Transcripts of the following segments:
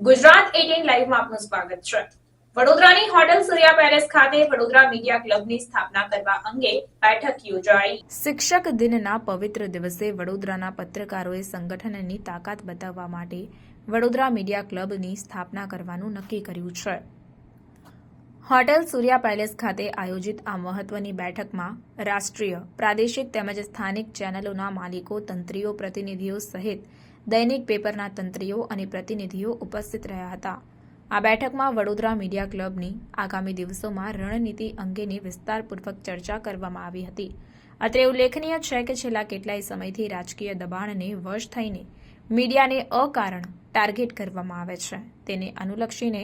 ગુજરાત 18 લાઈવમાં આપનું સ્વાગત છે। વડોદરાની હોટેલ સૂર્યા પેલેસ ખાતે વડોદરા મીડિયા ક્લબની સ્થાપના કરવા અંગે બેઠક યોજાઈ। શિક્ષક દિનના પવિત્ર દિવસે વડોદરાના પત્રકારોએ સંગઠનની તાકાત બતાવવા માટે વડોદરા મીડિયા ક્લબની સ્થાપના કરવાનું નક્કી કર્યું છે। હોટેલ સૂર્યા પેલેસ ખાતે આયોજિત આ મહત્વની બેઠકમાં રાષ્ટ્રીય, પ્રાદેશિક તેમજ સ્થાનિક ચેનલોના માલિકો, તંત્રીઓ, પ્રતિનિધિઓ સહિત દૈનિક પેપરના તંત્રીઓ અને પ્રતિનિધિઓ ઉપસ્થિત રહ્યા હતા। આ બેઠકમાં વડોદરા મીડિયા ક્લબની આગામી દિવસોમાં રણનીતિ અંગેની વિસ્તારપૂર્વક ચર્ચા કરવામાં આવી હતી। અત્રે ઉલ્લેખનીય છે કે છેલ્લા કેટલાય સમયથી રાજકીય દબાણને વશ થઈને મીડિયાને અકારણ ટાર્ગેટ કરવામાં આવે છે। તેને અનુલક્ષીને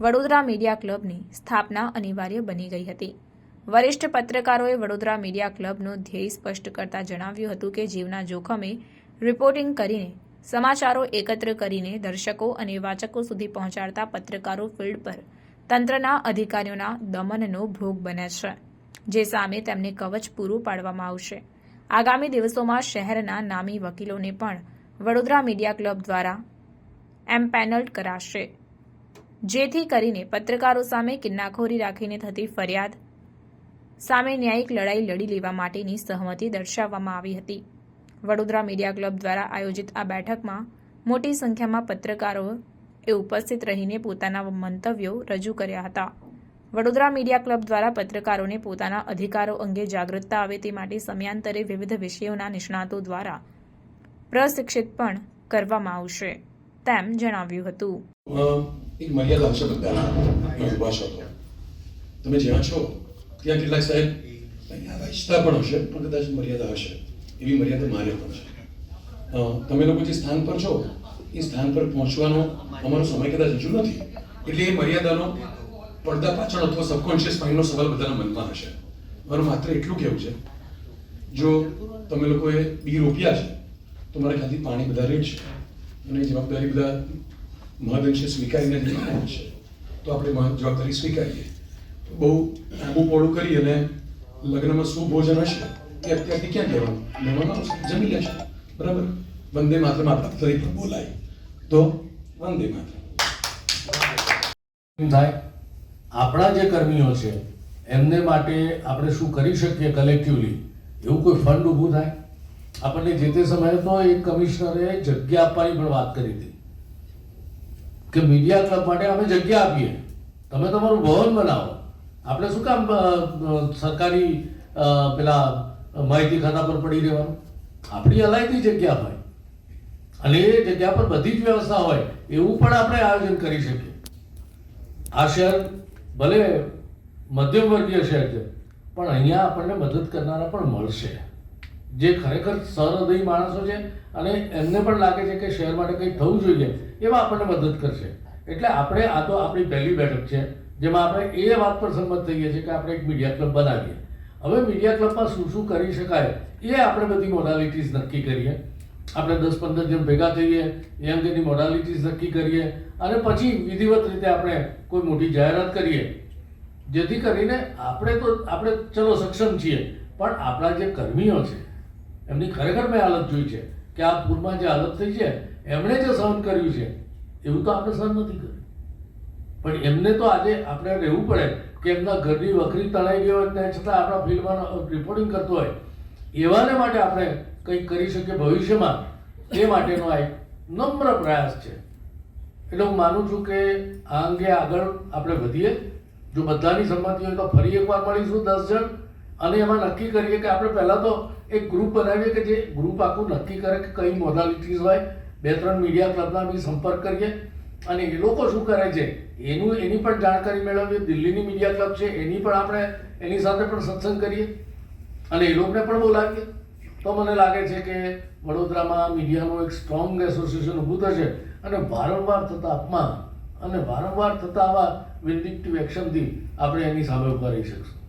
વડોદરા મીડિયા ક્લબની સ્થાપના અનિવાર્ય બની ગઈ હતી। વરિષ્ઠ પત્રકારોએ વડોદરા મીડિયા ક્લબનો ધ્યેય સ્પષ્ટ કરતા જણાવ્યું હતું કે જીવના જોખમે રિપોર્ટિંગ કરીને સમાચારો એકત્ર કરીને દર્શકો અને વાચકો સુધી પહોંચાડતા પત્રકારો ફિલ્ડ પર તંત્રના અધિકારીઓના દમનનો ભોગ બને છે, જે સામે તેમને કવચ પૂરું પાડવામાં આવશે। આગામી દિવસોમાં શહેરના નામી વકીલોને પણ વડોદરા મીડિયા ક્લબ દ્વારા એમ્પેનલ્ડ કરાશે, જેથી કરીને પત્રકારો સામે કિન્નાખોરી રાખીને થતી ફરિયાદ સામે ન્યાયિક લડાઈ લડી લેવા માટેની સહમતિ દર્શાવવામાં આવી હતી। વડોદરા મીડિયા ક્લબ દ્વારા આયોજિત આ બેઠકમાં મોટી સંખ્યામાં પત્રકારોએ ઉપસ્થિત રહીને પોતાના મંતવ્યો રજૂ કર્યા હતા। વડોદરા મીડિયા ક્લબ દ્વારા પત્રકારોને પોતાના અધિકારો અંગે જાગૃતતા આવે તે માટે સમયાંતરે વિવિધ વિષયોના નિષ્ણાતો દ્વારા પ્રશિક્ષિત પણ કરવામાં આવશે, તેમ જણાવ્યું હતું। એક મર્યાદા હશે બધાની ભાષા તમે જ્યાં છો ત્યાં કેટલાક સાહેબ અહીંયા ઈચ્છતા પણ હશે, પણ કદાચ મર્યાદા હશે, એવી મર્યાદા મારે પણ છે। તમે લોકો જે સ્થાન પર છો એ સ્થાન પર પહોંચવાનો અમારો સમય કદાચ હજુ નથી, એટલે એ મર્યાદાનો પડદા પાછળ અથવા સબકોન્શિયસ માઇન્ડનો સવાલ બધાના મનમાં હશે। મારું માત્ર એટલું કહેવું છે, જો તમે લોકોએ બી રોપ્યા છે તો મારા ખ્યાલથી પાણી બધા રેડ છે અને જવાબદારી બધા મહદઅંશે સ્વીકારીને જવાનું છે, તો આપણે જવાબદારી સ્વીકારીએ। બહુ આબુ પોળું કરી અને લગ્નમાં શું ભોજન હશે એ અત્યારથી ક્યાં કહેવાનું, મહેમાનો જમી લેશે, બરાબર। વંદે માતરમ આપણા ફરી પણ બોલાય તો વંદે માતરમ થાય। આપણા જે કર્મીઓ છે એમને માટે આપણે શું કરી શકીએ કલેક્ટિવલી, એવું કોઈ ફંડ ઊભું થાય। આપણને જે તે સમયે તો એક કમિશનરે જગ્યા આપવાની પણ વાત કરી હતી કે મીડિયા ક્લબ માટે અમે જગ્યા આપીએ, તમે તમારું ભવન બનાવો, આપણે શું કામ સરકારી પેલા માહિતી ખાતા પર પડી રહેવાનું। આપણી અલાયદી જગ્યા હોય અને એ જગ્યા પર બધી જ વ્યવસ્થા હોય એવું પણ આપણે આયોજન કરી શકીએ। આ શહેર ભલે મધ્યમ વર્ગીય શહેર છે, પણ અહીંયા આપણને મદદ કરનારા પણ મળશે, જે ખરેખર સહૃદયી માણસો છે અને એમને પણ લાગે છે કે શહેર માટે કંઈક થવું જોઈએ, એવા આપણને મદદ કરશે। એટલે આપણે આ તો આપણી પહેલી બેઠક છે જેમાં આપણે એ વાત પર સંમત થઈએ છીએ કે આપણે એક મીડિયા ક્લબ બનાવીએ। હવે મીડિયા ક્લબમાં શું શું કરી શકાય એ આપણે બધી મોડાલિટીઝ નક્કી કરીએ, આપણે 10-15 જણ ભેગા થઈએ, એ અંગેની મોડાલિટીઝ નક્કી કરીએ અને પછી વિધિવત રીતે આપણે કોઈ મોટી જાહેરાત કરીએ, જેથી કરીને આપણે ચલો સક્ષમ છીએ, પણ આપણા જે કર્મીઓ છે એમની ખરેખર મેં હાલત જોઈ છે કે આ પૂરમાં જે હાલત થઈ છે એમણે જે સહન કર્યું છે એવું તો આપણે સહન નથી કર્યું, પણ એમને તો આજે આપણે રહેવું પડે કે એમના ઘરની વખરી તણાઈ ગઈ હોય ત્યાં છતાં આપણા ફિલ્ડમાં રિપોર્ટિંગ કરતો હોય, એવાને માટે આપણે કંઈક કરી શકીએ ભવિષ્યમાં, એ માટેનો આ એક નમ્ર પ્રયાસ છે। એટલે હું માનું છું કે આ અંગે આગળ આપણે વધીએ, જો બધાની સંમતિ હોય તો ફરી એકવાર મળીશું 10 જણ અને એમાં નક્કી કરીએ કે આપણે પહેલાં તો એક ગ્રુપ બનાવીએ કે જે ગ્રુપ આખું નક્કી કરે કે કઈ મોડાલિટીઝ હોય, 2-3 મીડિયા ક્લબના બી સંપર્ક કરીએ અને એ લોકો શું કરે છે એની પણ જાણકારી મેળવીએ। દિલ્હીની મીડિયા ક્લબ છે એની પણ આપણે એની સાથે પણ સત્સંગ કરીએ અને એ લોકોને પણ બોલાવીએ, તો મને લાગે છે કે વડોદરામાં મીડિયાનું એક સ્ટ્રોંગ એસોસિએશન ઊભું થશે અને વારંવાર થતા અપમાન અને વારંવાર થતા આવા વિન્ડિક્ટિવ એક્શનથી આપણે એની સામે ઊભા રહી શકશું।